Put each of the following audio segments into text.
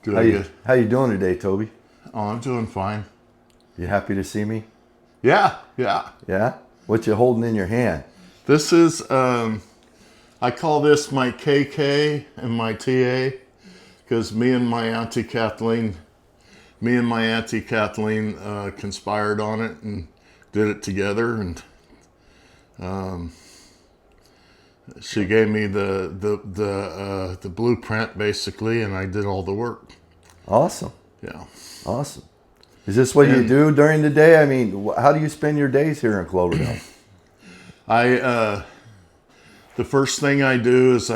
Good. How you doing today, Toby? Oh, I'm doing fine. You happy to see me? Yeah. Yeah? What you holding in your hand? This is, I call this my KK and my TA, because me and my Auntie Kathleen conspired on it and did it together, and she gave me the blueprint basically, and I did all the work. Awesome. Yeah. Awesome. Is this what you do during the day? I mean, how do you spend your days here in Cloverdale? The first thing I do is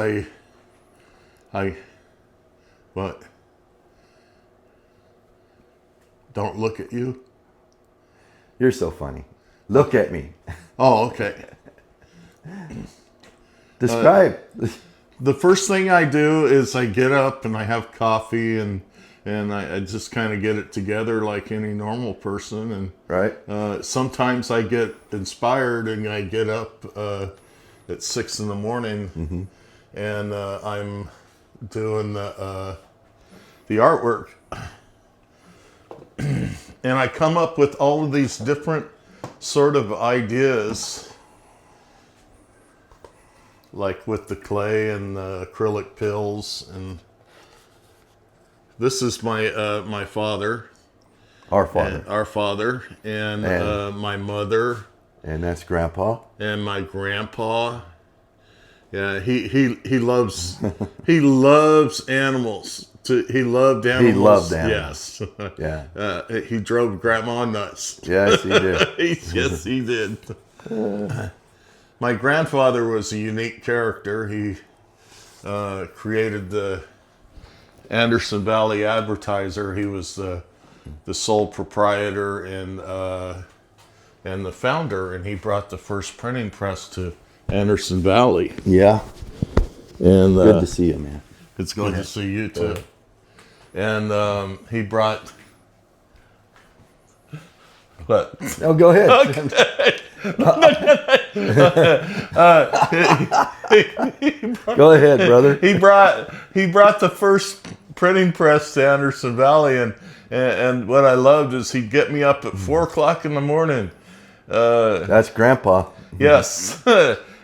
what? Don't look at you. You're so funny. Look at me. Oh, okay. Describe. The first thing I do is I get up and I have coffee and I just kind of get it together like any normal person. And right. Sometimes I get inspired and I get up at 6 a.m. Mm-hmm. and I'm doing the artwork. And I come up with all of these different sort of ideas, like with the clay and the acrylic pills. And this is my father. Our father. Our father. And my mother. And that's Grandpa. And my grandpa. Yeah, he loves he loves animals. He loved animals. He loved animals. Yes. Yeah. He drove Grandma nuts. Yes, he did. Yes, he did. My grandfather was a unique character. He created the Anderson Valley Advertiser. He was the sole proprietor and the founder, and he brought the first printing press to Anderson Valley. Yeah. And good to see you, man. It's good to see you too. And he brought. What? Oh, go ahead. Okay. Go ahead, brother. He brought the first printing press to Anderson Valley, and what I loved is he'd get me up at 4:00 in the morning. That's Grandpa. Yes.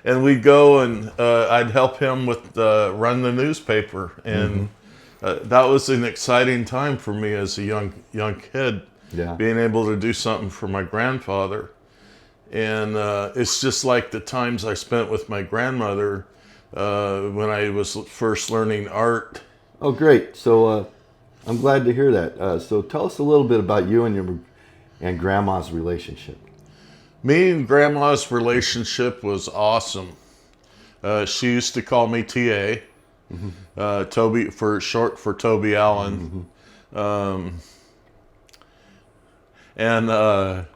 And we'd go and I'd help him with run the newspaper, and that was an exciting time for me as a young kid. Yeah. Being able to do something for my grandfather, and it's just like the times I spent with my grandmother when I was first learning art. Oh, great! So I'm glad to hear that. So tell us a little bit about you and Grandma's relationship. Me and Grandma's relationship was awesome. She used to call me TA, Toby, for short for Toby Allen. And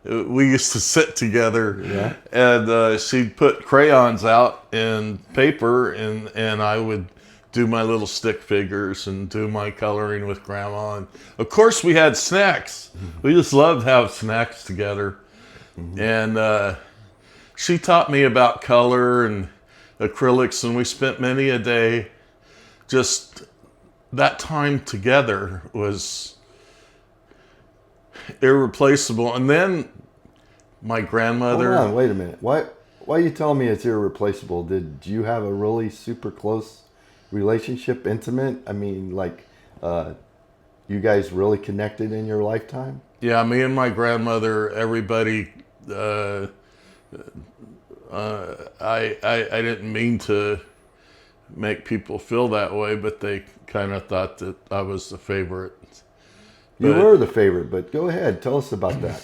we used to sit together, and she'd put crayons out and paper, and I would do my little stick figures and do my coloring with Grandma. And of course, we had snacks. We just loved to have snacks together. And she taught me about color and acrylics, and we spent many a day. Just that time together was irreplaceable. And then my grandmother. Hold on, wait a minute. Why are you telling me it's irreplaceable? Did you have a really super close relationship, intimate? I mean, like, you guys really connected in your lifetime? Yeah, me and my grandmother, everybody. I didn't mean to make people feel that way, but they kind of thought that I was the favorite. You were the favorite, but go ahead, tell us about that.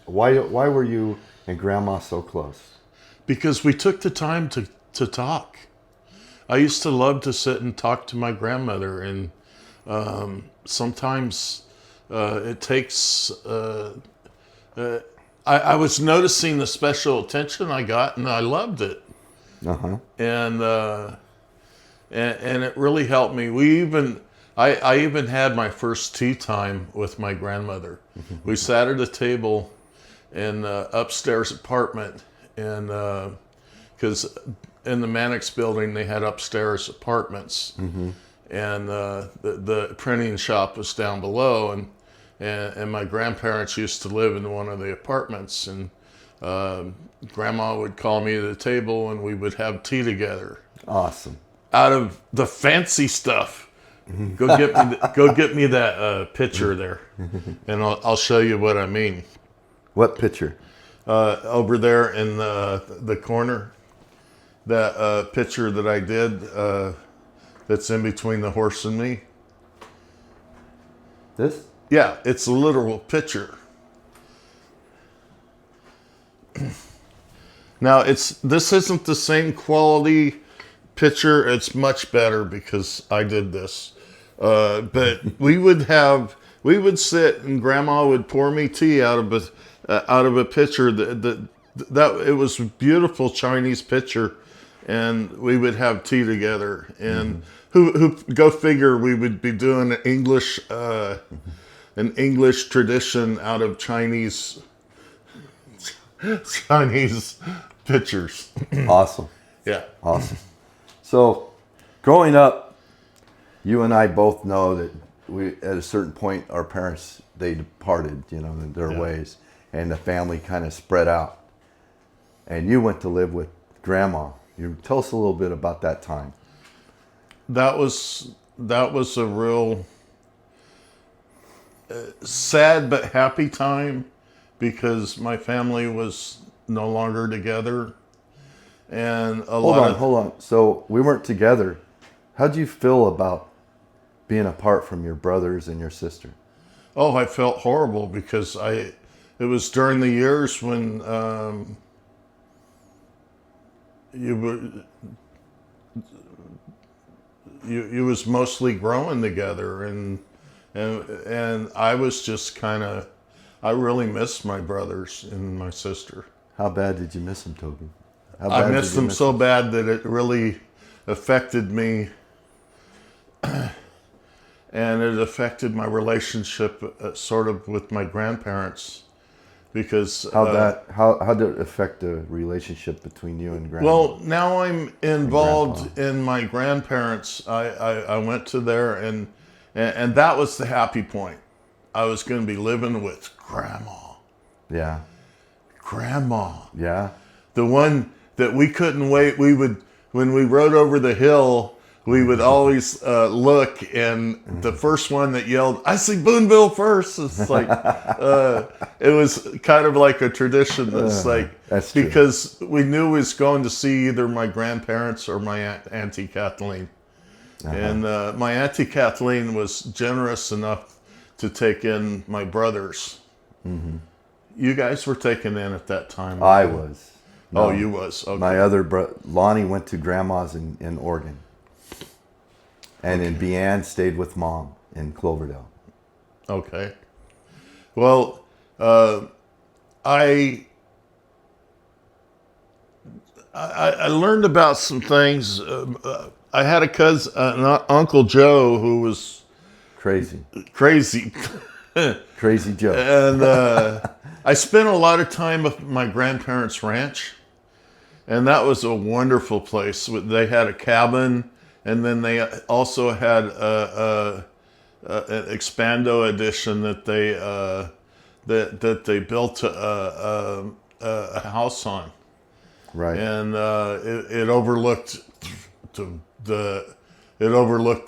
Why were you and Grandma so close? Because we took the time to talk. I used to love to sit and talk to my grandmother, and sometimes it takes. I was noticing the special attention I got, and I loved it. And it really helped me. I even had my first tea time with my grandmother. We sat at a table in the upstairs apartment, and because in the Mannix building they had upstairs apartments, and the printing shop was down below, and my grandparents used to live in one of the apartments, and Grandma would call me to the table, and we would have tea together. Awesome. Out of the fancy stuff, go get me that picture there, and I'll show you what I mean. What picture? Over there in the corner, that picture that I did, that's in between the horse and me. This? Yeah, it's a literal picture. Now this isn't the same quality picture. It's much better because I did this. But we would sit and Grandma would pour me tea out of a pitcher that it was a beautiful Chinese pitcher, and we would have tea together. And who go figure, we would be doing an English tradition out of Chinese pictures. Awesome. Yeah. Awesome. So, growing up, you and I both know that at a certain point, our parents, they departed, in their ways, and the family kind of spread out. And you went to live with Grandma. You tell us a little bit about that time. That was a real sad but happy time, because my family was no longer together, and Hold on. So we weren't together. How'd you feel about being apart from your brothers and your sister? Oh, I felt horrible because it was during the years when you was mostly growing together, and I was just I really missed my brothers and my sister. How bad did you miss them, Toby? I missed them so bad that it really affected me, and it affected my relationship sort of with my grandparents, because how did it affect the relationship between you and Grandma? well, now I'm involved in my grandparents. I went to there, and that was the happy point. I was going to be living with Grandma. Yeah. Grandma. Yeah. The one that we couldn't wait. When we rode over the hill, we would always look, and the first one that yelled, "I see Boonville first." It's like, it was kind of like a tradition. That's that's true. because we knew we was going to see either my grandparents or my Auntie Kathleen. And my Auntie Kathleen was generous enough to take in my brothers. Mm-hmm. You guys were taken in at that time. I was. No, you was. Okay. My other Lonnie went to Grandma's in Oregon. And in Beanne stayed with Mom in Cloverdale. Okay. Well, I learned about some things. I had a cousin, Uncle Joe, who was Crazy. Crazy Joe. And I spent a lot of time at my grandparents' ranch, and that was a wonderful place. They had a cabin, and then they also had an expando addition that they built a house on. Right. And it overlooked the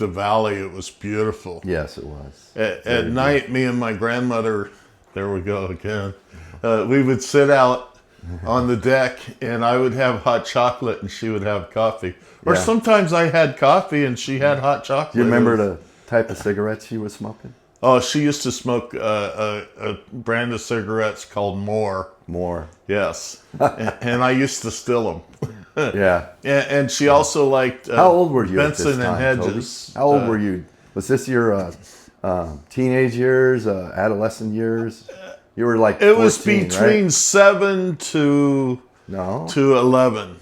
valley. It was beautiful. Yes, it was. At night, me and my grandmother, there we go again, we would sit out on the deck, and I would have hot chocolate and she would have coffee. Or sometimes I had coffee and she had hot chocolate. Do you remember the type of cigarettes she was smoking? Oh, she used to smoke a brand of cigarettes called More. More. Yes. and I used to steal them. Yeah. And she also liked How old were you Benson at this time, and Hedges. Toby? How old were you? Was this your teenage years, adolescent years? You were like 14, it was between right? 7 to 11.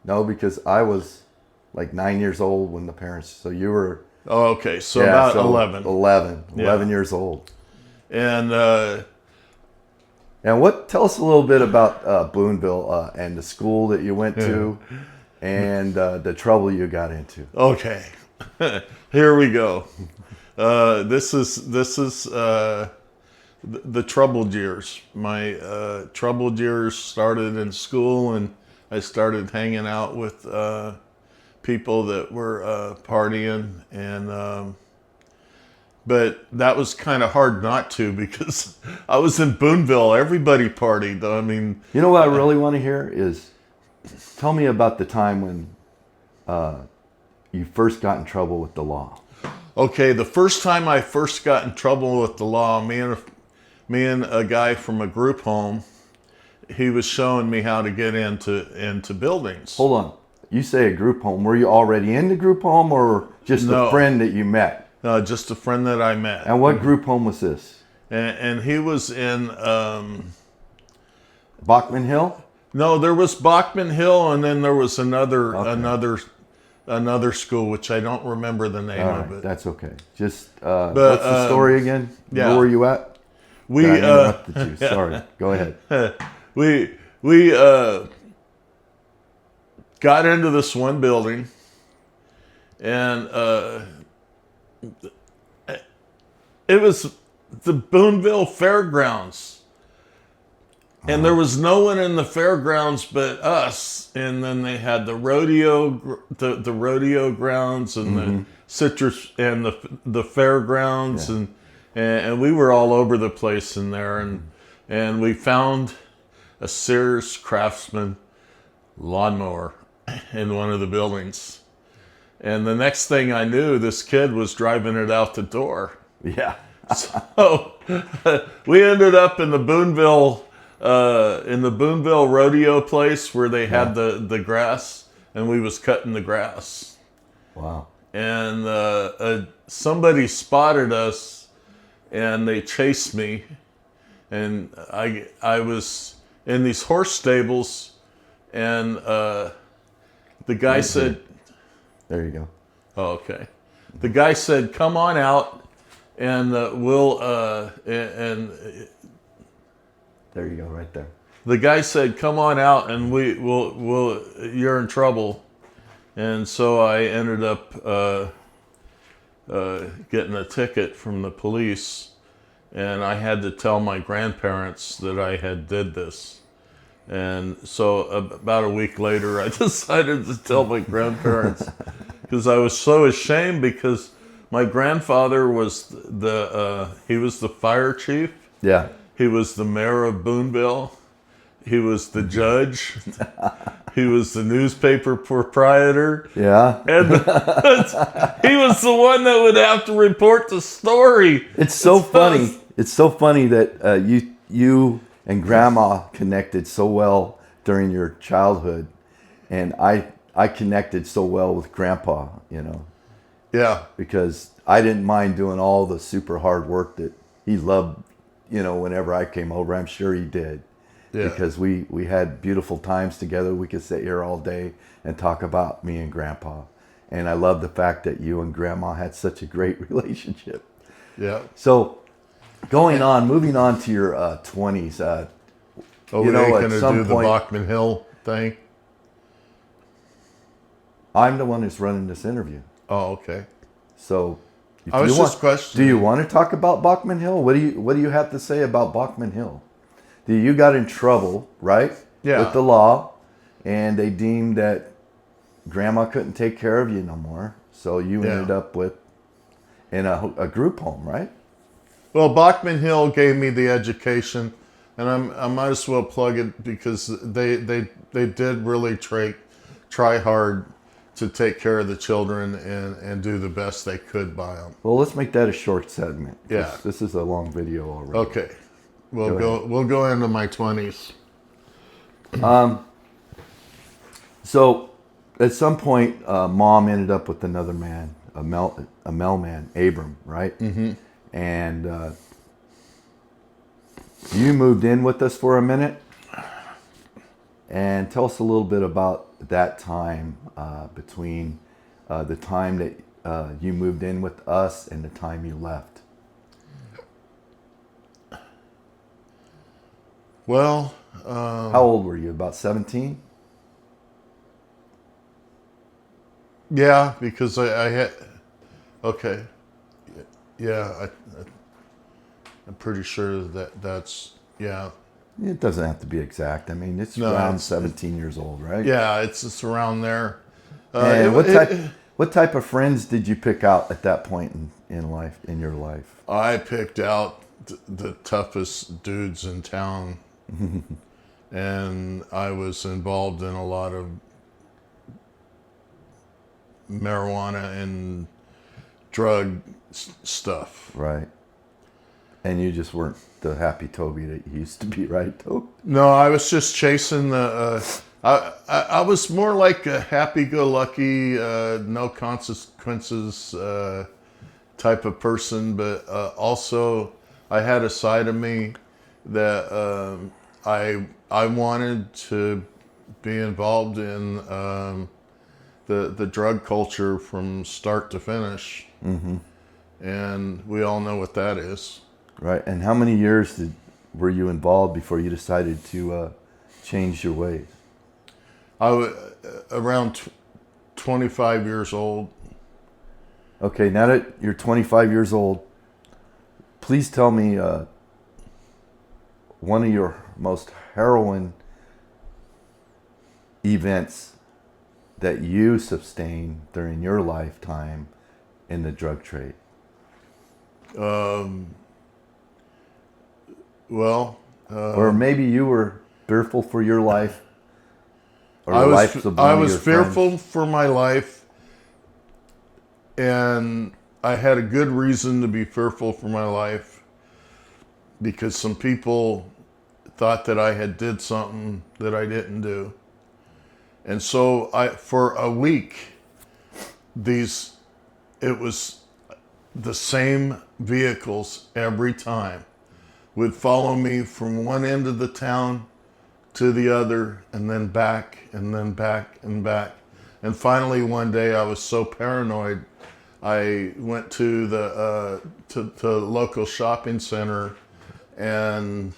No, because I was like 9 years old when the parents. So you were. Oh, okay. So about 11. 11 years old. And tell us a little bit about Boonville and the school that you went to, and the trouble you got into. Okay, here we go. This is the troubled years. My troubled years started in school, and I started hanging out with people that were partying, and but that was kind of hard not to because I was in Boonville. Everybody partied. I mean, You know what I really want to hear is, tell me about the time when you first got in trouble with the law. okay, the first time I first got in trouble with the law, me and a guy from a group home, he was showing me how to get into buildings. Hold on. You say a group home. Were you already in the group home or just No. a friend that you met? Just a friend that I met. And what group home was this? And he was in, Bachman Hill? no, there was Bachman Hill, and then there was another Okay. another school, which I don't remember the name All of right, it. that's okay. Just, what's the story again? yeah. Where were you at? We I interrupted you. Sorry. Go ahead. we got into this one building, and it was the Boonville Fairgrounds. And there was no one in the fairgrounds but us. And then they had the rodeo, the rodeo grounds, and the citrus, and the fairgrounds, and we were all over the place in there. And we found a Sears Craftsman lawnmower in one of the buildings. And the next thing I knew, this kid was driving it out the door. Yeah. So we ended up in the Boonville rodeo place where they had the grass, and we was cutting the grass. Wow. And somebody spotted us, and they chased me, and I was in these horse stables, and the guy said, There you go. "Oh, okay." The guy said, "Come on out, and we'll and." There you go, right there. The guy said, "Come on out, and we'll you're in trouble." And so I ended up getting a ticket from the police, and I had to tell my grandparents that I had did this. And so about a week later, I decided to tell my grandparents because I was so ashamed, because my grandfather was he was the fire chief. Yeah. He was the mayor of Boonville. He was the judge. He was the newspaper proprietor. Yeah. And he was the one that would have to report the story. It's so funny. It's so funny that you and Grandma connected so well during your childhood, and I connected so well with Grandpa, Yeah. because I didn't mind doing all the super hard work that he loved, whenever I came over. I'm sure he did. Yeah. Because we had beautiful times together. We could sit here all day and talk about me and Grandpa. And I love the fact that you and Grandma had such a great relationship. Yeah. So, moving on to your 20s. Oh, we ain't going to do the Bachman Hill thing? I'm the one who's running this interview. Oh, okay. So, I was just questioning. do you want to talk about Bachman Hill? What do you have to say about Bachman Hill? You got in trouble, right? Yeah. With the law, and they deemed that Grandma couldn't take care of you no more, so you ended up in a group home, right? Well, Bachman Hill gave me the education, and I might as well plug it because they did really try hard to take care of the children and do the best they could by them. Well, let's make that a short segment. Yeah. This is a long video already. Okay. We'll go into my 20s. So, at some point, Mom ended up with another man, a mailman, Abram, right? Mm-hmm. And you moved in with us for a minute, and tell us a little bit about that time between the time that you moved in with us and the time you left. Well, how old were you? About 17? Yeah, because I had. Okay. Yeah, I'm pretty sure that's yeah. It doesn't have to be exact. I mean, it's No, around it's 17 years old, right? yeah, it's around there. And It, what type of friends did you pick out at that point in life, in your life? I picked out the toughest dudes in town, and I was involved in a lot of marijuana and drug stuff. Right. And you just weren't the happy Toby that you used to be, right, Toby? No, I was just chasing the. I was more like a happy-go-lucky, no consequences type of person, but also I had a side of me that I wanted to be involved in the drug culture from start to finish, and we all know what that is. Right. And how many years were you involved before you decided to change your ways? I was around 25 years old. Okay, now that you're 25 years old, please tell me one of your most harrowing events that you sustained during your lifetime in the drug trade. Well, Or maybe you were fearful for your life, or I the was lives of I one of was your fearful friends. for my life, and I had a good reason to be fearful for my life because some people thought that I had did something that I didn't do. And so for a week, it was the same vehicles every time would follow me from one end of the town to the other, and then back, and then back, and back. And finally, one day, I was so paranoid, I went to the local shopping center, and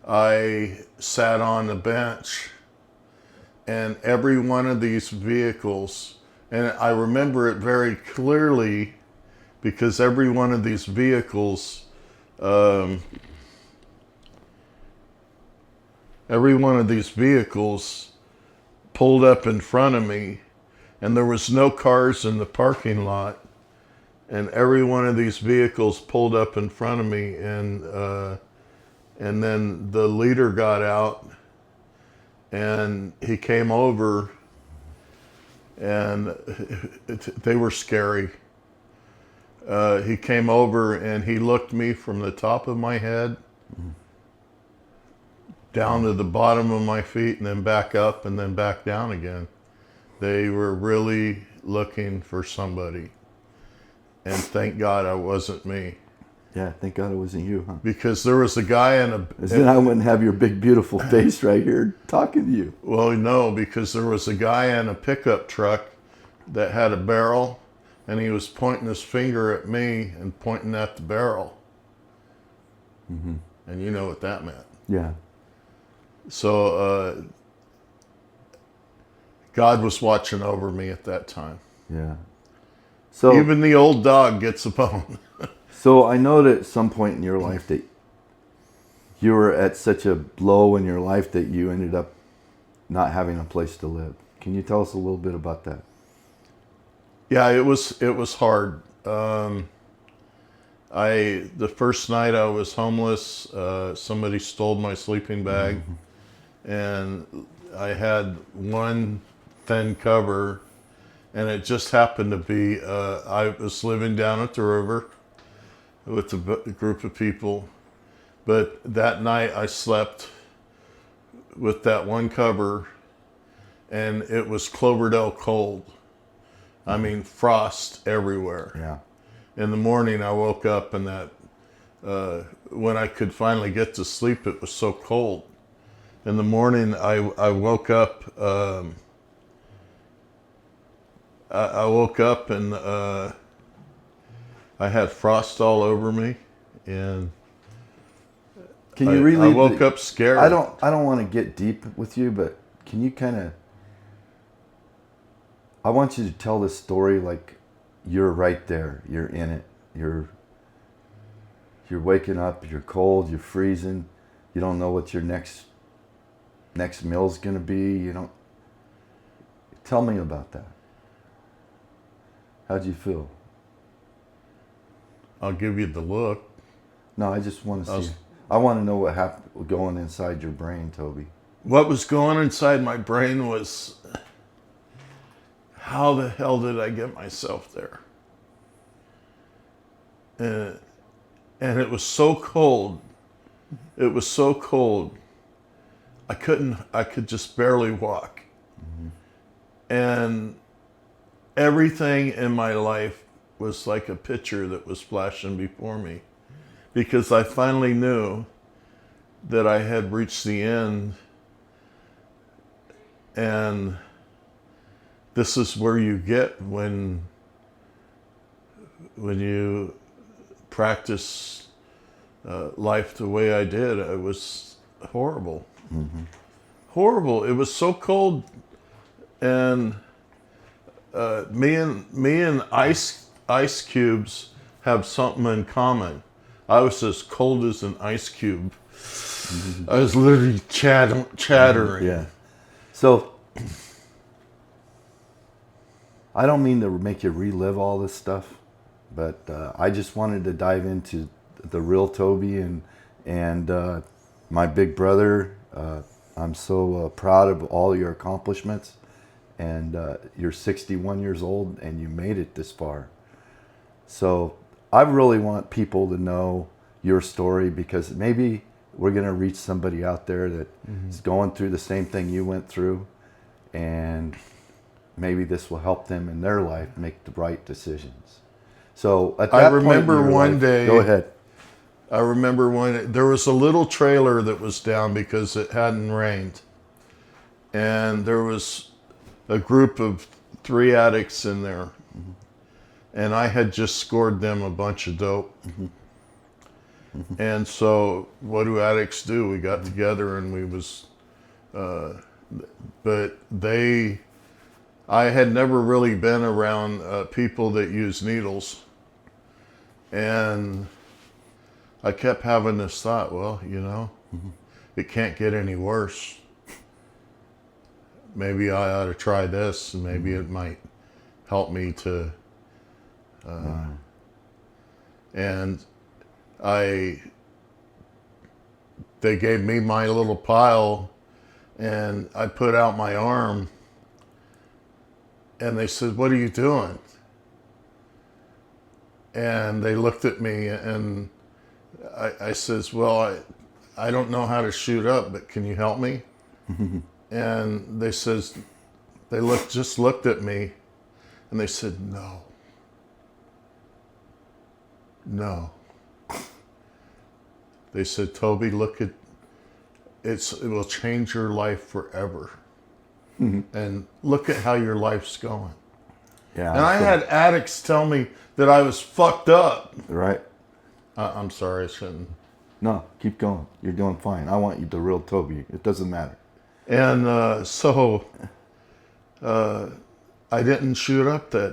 I sat on a bench, and every one of these vehicles, and I remember it very clearly because every one of these vehicles, every one of these vehicles pulled up in front of me, and there was no cars in the parking lot, and every one of these vehicles pulled up in front of me, and then the leader got out, and he came over, and they were scary. He came over and he looked me from the top of my head down to the bottom of my feet, and then back up, and then back down again. They were really looking for somebody. And thank God I wasn't me. Yeah, thank God it wasn't you, huh? Because there was a guy Then I wouldn't have your big, beautiful face right here talking to you. well, no, because there was a guy in a pickup truck that had a barrel, and he was pointing his finger at me and pointing at the barrel. Mm-hmm. And you know what that meant. Yeah. So God was watching over me at that time. Yeah. So Even the old dog gets a bone. So I know that at some point in your life that you were at such a low in your life that you ended up not having a place to live. Can you tell us a little bit about that? Yeah, it was hard. The first night I was homeless, somebody stole my sleeping bag, and I had one thin cover, and it just happened to be I was living down at the river with a group of people, but that night I slept with that one cover, and it was Cloverdale cold. I mean, frost everywhere. Yeah. In the morning, I woke up, and when I could finally get to sleep, it was so cold. In the morning, I woke up. I woke up, and I had frost all over me, and Can you I woke up scared. I don't want to get deep with you, but can you kind of I want you to tell this story like you're right there. You're in it. You're waking up. You're cold. You're freezing. You don't know what your next meal's gonna be. You don't. Tell me about that. How'd you feel? I'll give you the look. No, I just want to see. I want to know what happened going inside your brain, Toby. What was going inside my brain was, how the hell did I get myself there? And it was so cold. It was so cold. I could just barely walk. Mm-hmm. And everything in my life was like a picture that was flashing before me, because I finally knew that I had reached the end, and this is where you get when you practice life the way I did. It was horrible. Mm-hmm. Horrible. It was so cold, and me and ice cubes have something in common. I was as cold as an ice cube. Mm-hmm. I was literally chattering. Yeah. So I don't mean to make you relive all this stuff, but I just wanted to dive into the real Toby and my big brother. I'm so proud of all your accomplishments, and you're 61 years old and you made it this far. So I really want people to know your story, because maybe we're going to reach somebody out there that is going through the same thing you went through, and maybe this will help them in their life make the right decisions. So at that I remember point in your one life, day. Go ahead. I remember when there was a little trailer that was down because it hadn't rained, and there was a group of 3 addicts in there, mm-hmm. and I had just scored them a bunch of dope. Mm-hmm. Mm-hmm. And so what do addicts do? We got together and we was, but I had never really been around people that use needles, and I kept having this thought, well, mm-hmm. it can't get any worse. Maybe I ought to try this, and maybe it might help me to. And they gave me my little pile, and I put out my arm, and they said, "What are you doing?" And they looked at me, and I says, "Well, I don't know how to shoot up, but can you help me?" And they just looked at me, and they said, no. They said, "Toby, look at it will change your life forever. Mm-hmm. And look at how your life's going." Yeah. And I had addicts tell me that I was fucked up. Right. I'm sorry, I shouldn't. No, keep going. You're doing fine. I want you the real Toby. It doesn't matter. And so I didn't shoot up that